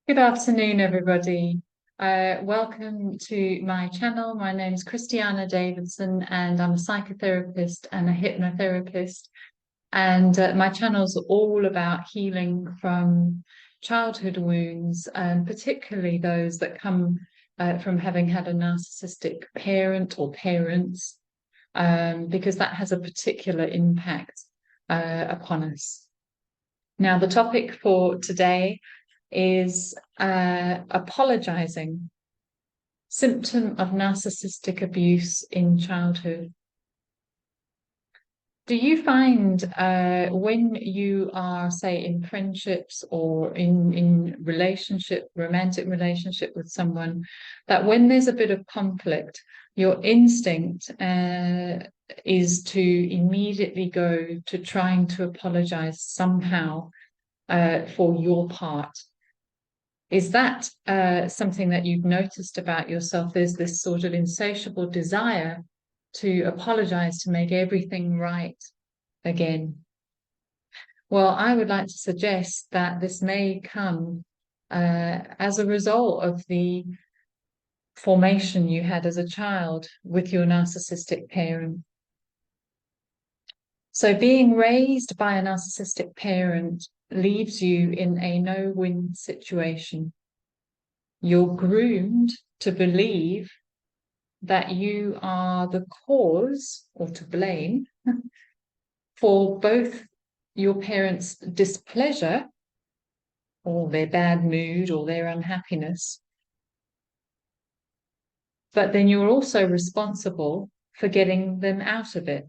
Good afternoon, everybody. Welcome to my channel. My name is Christiana Davidson, and I'm a psychotherapist and a hypnotherapist. And my channel is all about healing from childhood wounds, and particularly those that come from having had a narcissistic parent or parents, because that has a particular impact upon us. Now, the topic for today is apologizing, symptom of narcissistic abuse in childhood. Do you find when you are, say, in friendships or in romantic relationship with someone, that when there's a bit of conflict, your instinct is to immediately go to trying to apologize somehow for your part? Is that something that you've noticed about yourself? There's this sort of insatiable desire to apologize, to make everything right again. Well, I would like to suggest that this may come as a result of the formation you had as a child with your narcissistic parent. So being raised by a narcissistic parent leaves you in a no-win situation. You're groomed to believe that you are the cause or to blame for both your parents' displeasure or their bad mood or their unhappiness. But then you're also responsible for getting them out of it.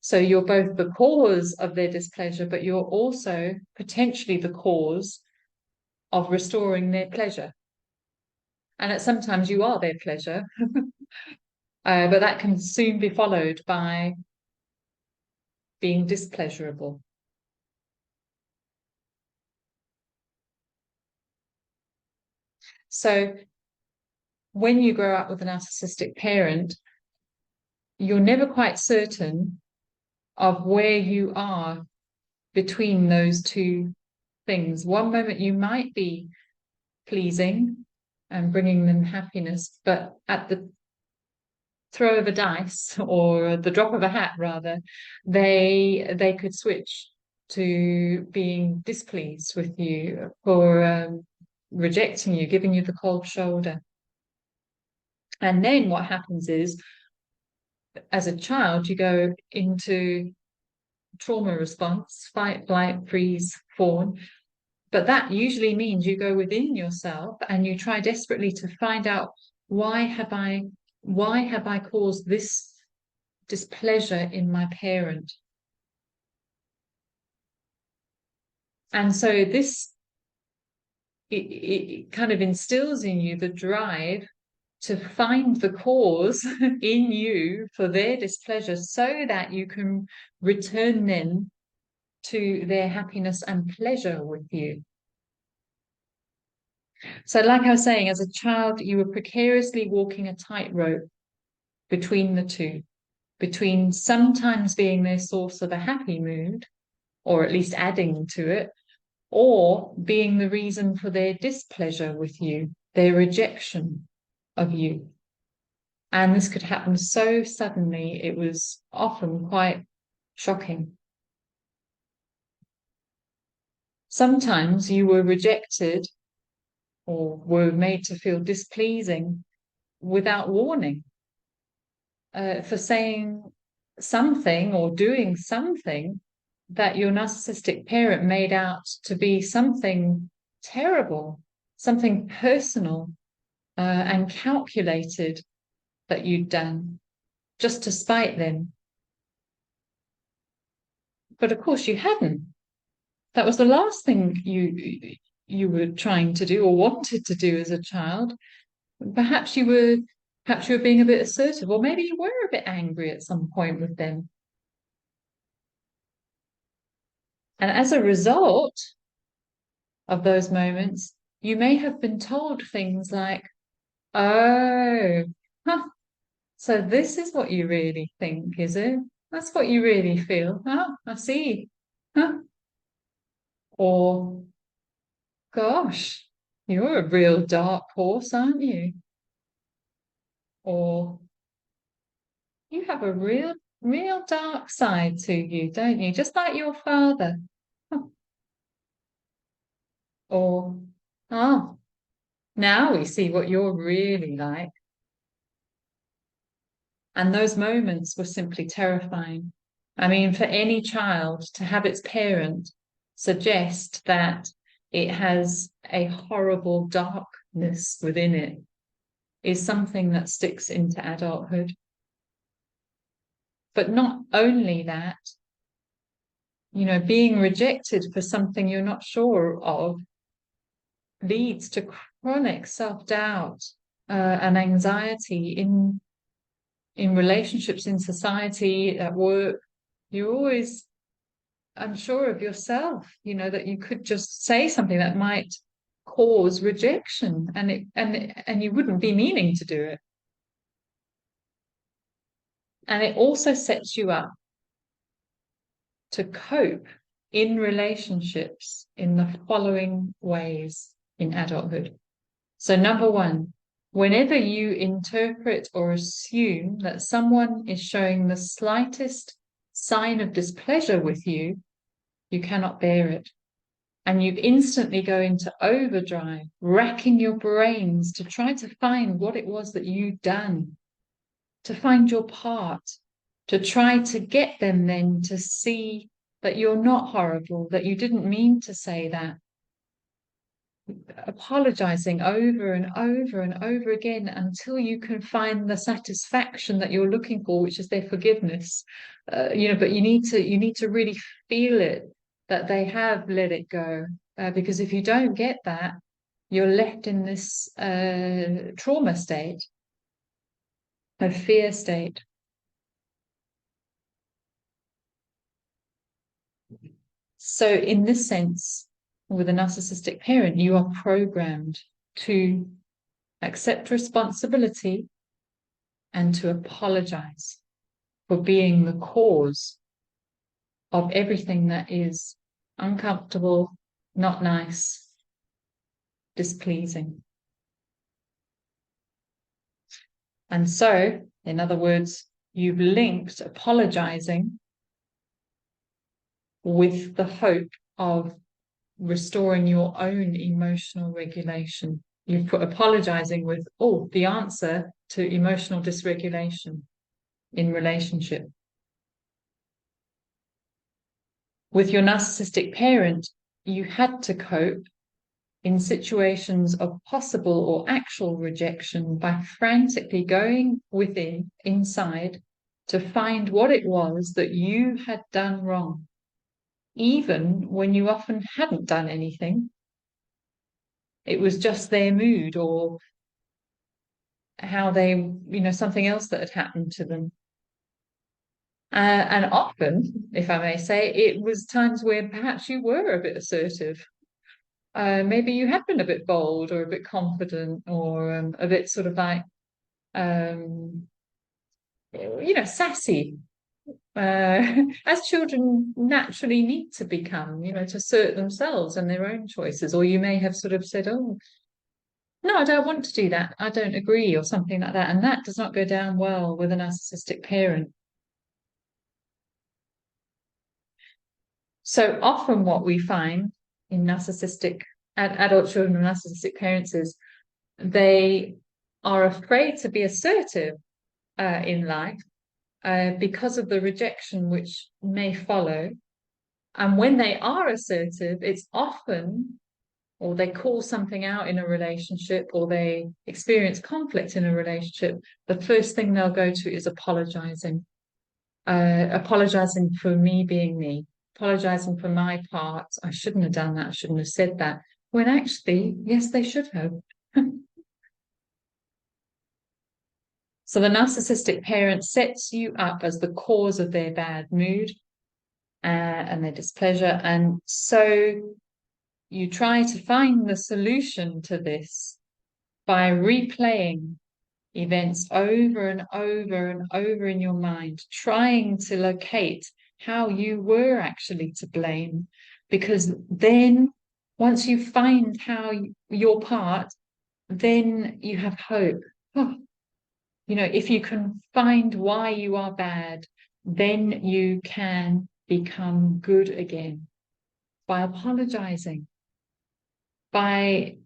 So you're both the cause of their displeasure, but you're also potentially the cause of restoring their pleasure. And sometimes you are their pleasure, but that can soon be followed by being displeasurable. So when you grow up with a narcissistic parent, you're never quite certain of where you are between those two things. One moment you might be pleasing and bringing them happiness, but at the throw of a dice or the drop of a hat, rather, they could switch to being displeased with you for rejecting you, giving you the cold shoulder. And then what happens is, as a child, you go into trauma response, fight, flight, freeze, fawn. But that usually means you go within yourself and you try desperately to find out, why have I caused this displeasure in my parent? And so it kind of instills in you the drive to find the cause in you for their displeasure so that you can return them to their happiness and pleasure with you. So like I was saying, as a child, you were precariously walking a tightrope between the two, between sometimes being their source of a happy mood, or at least adding to it, or being the reason for their displeasure with you, their rejection of you. And this could happen so suddenly, it was often quite shocking. Sometimes you were rejected or were made to feel displeasing without warning, for saying something or doing something that your narcissistic parent made out to be something terrible, something personal and calculated that you'd done just to spite them. But of course you hadn't. That was the last thing you were trying to do or wanted to do as a child. Perhaps you were being a bit assertive, or maybe you were a bit angry at some point with them. And as a result of those moments, you may have been told things like, oh, huh, so this is what you really think, is it? That's what you really feel. Oh, I see. Huh? Or gosh, you're a real dark horse, aren't you? Or you have a real dark side to you, don't you? Just like your father. Or, oh, now we see what you're really like. And those moments were simply terrifying. I mean, for any child to have its parent suggest that it has a horrible darkness within it is something that sticks into adulthood. But not only that, being rejected for something you're not sure of leads to chronic self-doubt and anxiety in relationships, in society, at work. You're always unsure of yourself, that you could just say something that might cause rejection, and you wouldn't be meaning to do it. And it also sets you up to cope in relationships in the following ways in adulthood. So, number one, whenever you interpret or assume that someone is showing the slightest sign of displeasure with you, you cannot bear it. And you instantly go into overdrive, racking your brains to try to find what it was that you'd done, to find your part, to try to get them then to see that you're not horrible, that you didn't mean to say that. Apologizing over and over and over again until you can find the satisfaction that you're looking for, which is their forgiveness. But you need to really feel it, that they have let it go. Because if you don't get that, you're left in this trauma state, a fear state. So in this sense, with a narcissistic parent, you are programmed to accept responsibility and to apologize for being the cause of everything that is uncomfortable, not nice, displeasing. And so, in other words, you've linked apologizing with the hope of restoring your own emotional regulation. You've put apologizing with, the answer to emotional dysregulation in relationship. With your narcissistic parent, you had to cope in situations of possible or actual rejection by frantically going inside, to find what it was that you had done wrong, even when you often hadn't done anything. It was just their mood or how they, something else that had happened to them. And often, if I may say, it was times where perhaps you were a bit assertive. Maybe you had been a bit bold or a bit confident or a bit sort of like, sassy, as children naturally need to become, to assert themselves and their own choices. Or you may have sort of said, oh, no, I don't want to do that. I don't agree, or something like that. And that does not go down well with a narcissistic parent. So often what we find in adult children with narcissistic parents is they are afraid to be assertive in life because of the rejection which may follow. And when they are assertive, it's often, or they call something out in a relationship, or they experience conflict in a relationship, the first thing they'll go to is apologizing. Apologizing for me being me, apologizing for my part. I shouldn't have done that. I shouldn't have said that. When actually, yes, they should have. So the narcissistic parent sets you up as the cause of their bad mood and their displeasure. And so you try to find the solution to this by replaying events over and over and over in your mind, trying to locate how you were actually to blame. Because then Once you find your part, then you have hope. Oh, if you can find why you are bad, then you can become good again by apologizing, by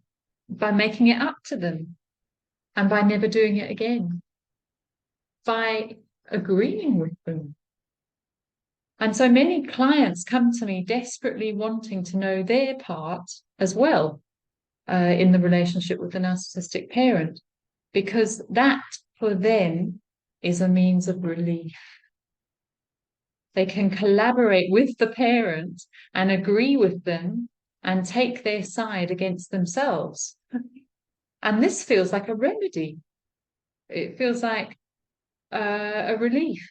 making it up to them, and by never doing it again, by agreeing with them. And so many clients come to me desperately wanting to know their part as well in the relationship with the narcissistic parent, because that for them is a means of relief. They can collaborate with the parent and agree with them and take their side against themselves. And this feels like a remedy. It feels like a relief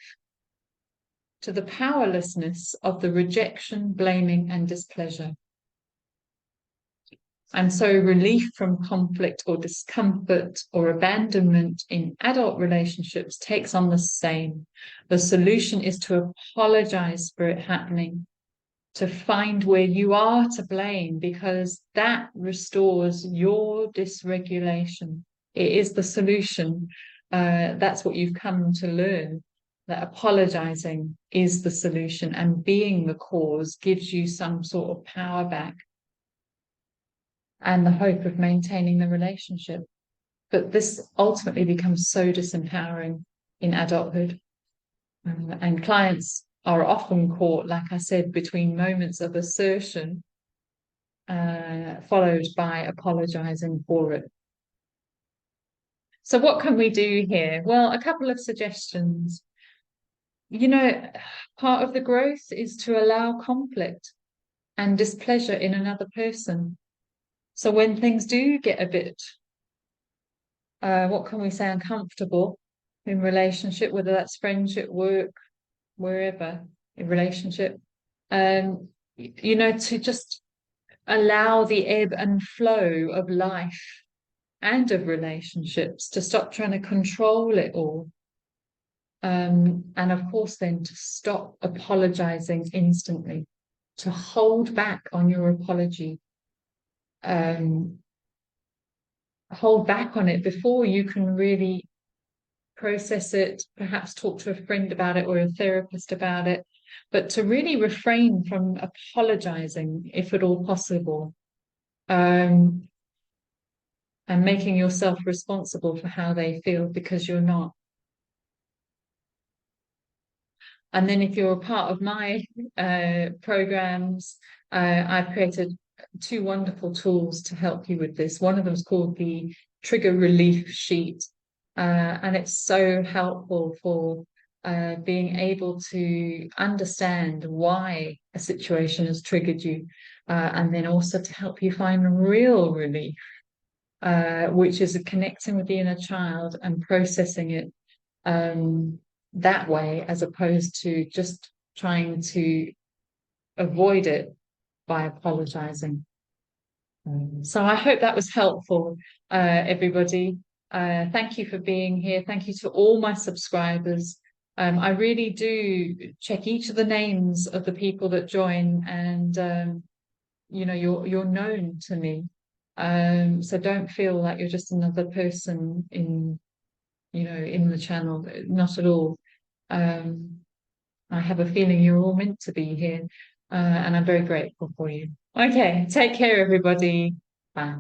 to the powerlessness of the rejection, blaming, and displeasure. And so relief from conflict or discomfort or abandonment in adult relationships takes on the same. The solution is to apologize for it happening, to find where you are to blame, because that restores your dysregulation. It is the solution. That's what you've come to learn, that apologizing is the solution, and being the cause gives you some sort of power back and the hope of maintaining the relationship. But this ultimately becomes so disempowering in adulthood. And clients are often caught, like I said, between moments of assertion followed by apologizing for it. So what can we do here? Well, a couple of suggestions. Part of the growth is to allow conflict and displeasure in another person. So when things do get a bit, what can we say, uncomfortable in relationship, whether that's friendship, work, wherever in relationship, to just allow the ebb and flow of life and of relationships, to stop trying to control it all. And of course, then to stop apologizing instantly, to hold back on your apology. Hold back on it before you can really process it, perhaps talk to a friend about it or a therapist about it, but to really refrain from apologizing if at all possible, and making yourself responsible for how they feel, because you're not. And then if you're a part of my programs, I've created 2 wonderful tools to help you with this. One of them is called the Trigger Relief Sheet, and it's so helpful for being able to understand why a situation has triggered you, and then also to help you find real relief, which is connecting with the inner child and processing it that way, as opposed to just trying to avoid it by apologizing. So I hope that was helpful, everybody. Thank you for being here. Thank you to all my subscribers. I really do check each of the names of the people that join, and you're known to me. So don't feel like you're just another person in the channel. Not at all. I have a feeling you're all meant to be here, and I'm very grateful for you. Okay, take care, everybody. Bye.